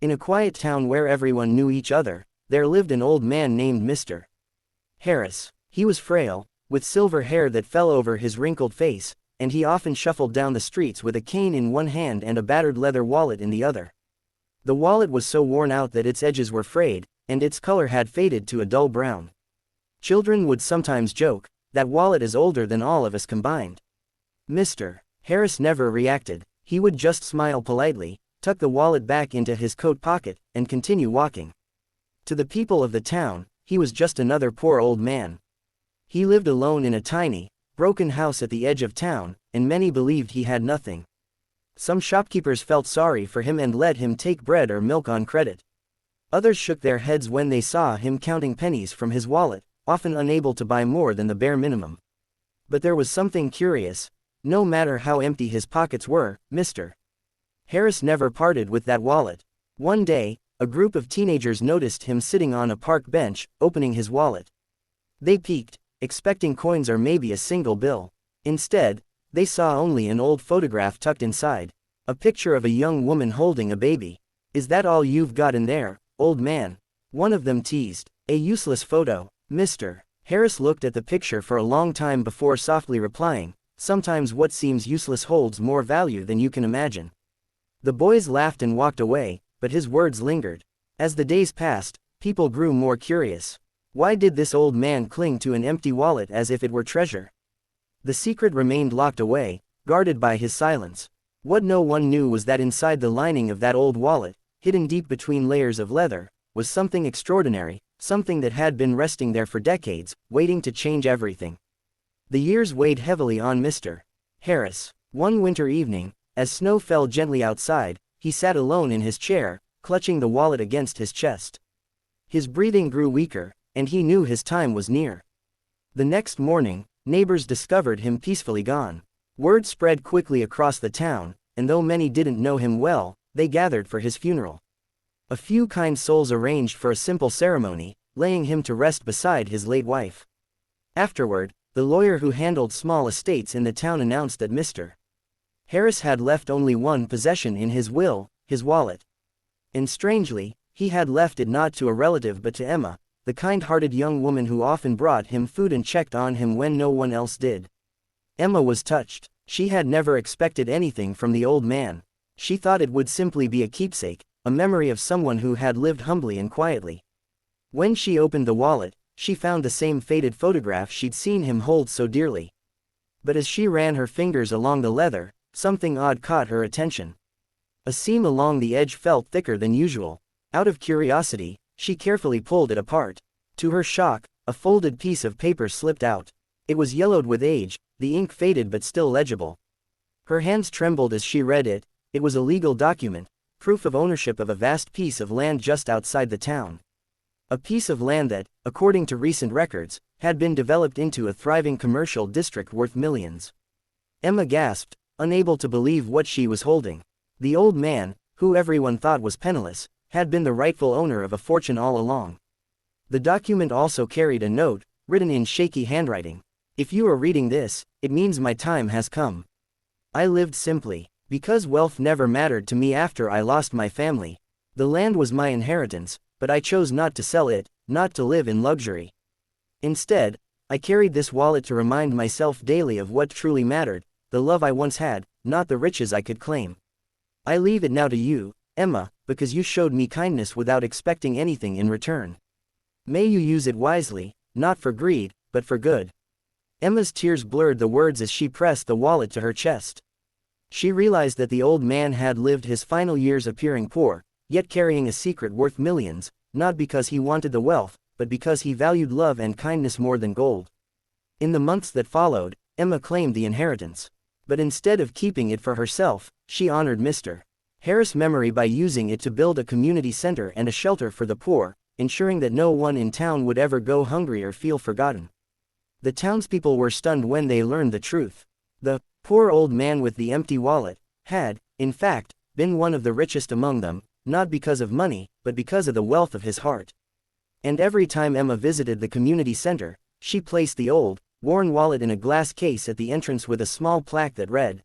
In a quiet town where everyone knew each other, there lived an old man named Mr. Harris. He was frail, with silver hair that fell over his wrinkled face, and he often shuffled down the streets with a cane in one hand and a battered leather wallet in the other. The wallet was so worn out that its edges were frayed, and its color had faded to a dull brown. Children would sometimes joke, "That wallet is older than all of us combined." Mr. Harris never reacted. He would just smile politely, tuck the wallet back into his coat pocket, and continue walking. To the people of the town, he was just another poor old man. He lived alone in a tiny, broken house at the edge of town, and many believed he had nothing. Some shopkeepers felt sorry for him and let him take bread or milk on credit. Others shook their heads when they saw him counting pennies from his wallet, often unable to buy more than the bare minimum. But there was something curious. No matter how empty his pockets were, Mr. Harris never parted with that wallet. One day, a group of teenagers noticed him sitting on a park bench, opening his wallet. They peeked, expecting coins or maybe a single bill. Instead, they saw only an old photograph tucked inside. A picture of a young woman holding a baby. "Is that all you've got in there, old man?" one of them teased. "A useless photo." Mr. Harris looked at the picture for a long time before softly replying, "Sometimes what seems useless holds more value than you can imagine." The boys laughed and walked away, but his words lingered. As the days passed, people grew more curious. Why did this old man cling to an empty wallet as if it were treasure? The secret remained locked away, guarded by his silence. What no one knew was that inside the lining of that old wallet, hidden deep between layers of leather, was something extraordinary, something that had been resting there for decades, waiting to change everything. The years weighed heavily on Mr. Harris. One winter evening, as snow fell gently outside, he sat alone in his chair, clutching the wallet against his chest. His breathing grew weaker, and he knew his time was near. The next morning, neighbors discovered him peacefully gone. Word spread quickly across the town, and though many didn't know him well, they gathered for his funeral. A few kind souls arranged for a simple ceremony, laying him to rest beside his late wife. Afterward, the lawyer who handled small estates in the town announced that Mr. Harris had left only one possession in his will, his wallet. And strangely, he had left it not to a relative but to Emma, the kind-hearted young woman who often brought him food and checked on him when no one else did. Emma was touched. She had never expected anything from the old man. She thought it would simply be a keepsake, a memory of someone who had lived humbly and quietly. When she opened the wallet, she found the same faded photograph she'd seen him hold so dearly. But as she ran her fingers along the leather, something odd caught her attention. A seam along the edge felt thicker than usual. Out of curiosity, she carefully pulled it apart. To her shock, a folded piece of paper slipped out. It was yellowed with age, the ink faded but still legible. Her hands trembled as she read it. It was a legal document, proof of ownership of a vast piece of land just outside the town. A piece of land that, according to recent records, had been developed into a thriving commercial district worth millions. Emma gasped, unable to believe what she was holding. The old man, who everyone thought was penniless, had been the rightful owner of a fortune all along. The document also carried a note, written in shaky handwriting. "If you are reading this, it means my time has come. I lived simply, because wealth never mattered to me after I lost my family. The land was my inheritance, but I chose not to sell it, not to live in luxury. Instead, I carried this wallet to remind myself daily of what truly mattered, the love I once had, not the riches I could claim. I leave it now to you, Emma, because you showed me kindness without expecting anything in return. May you use it wisely, not for greed, but for good." Emma's tears blurred the words as she pressed the wallet to her chest. She realized that the old man had lived his final years appearing poor, yet carrying a secret worth millions, not because he wanted the wealth, but because he valued love and kindness more than gold. In the months that followed, Emma claimed the inheritance. But instead of keeping it for herself, she honored Mr. Harris' memory by using it to build a community center and a shelter for the poor, ensuring that no one in town would ever go hungry or feel forgotten. The townspeople were stunned when they learned the truth. The poor old man with the empty wallet had, in fact, been one of the richest among them, not because of money, but because of the wealth of his heart. And every time Emma visited the community center, she placed the old, worn wallet in a glass case at the entrance with a small plaque that read,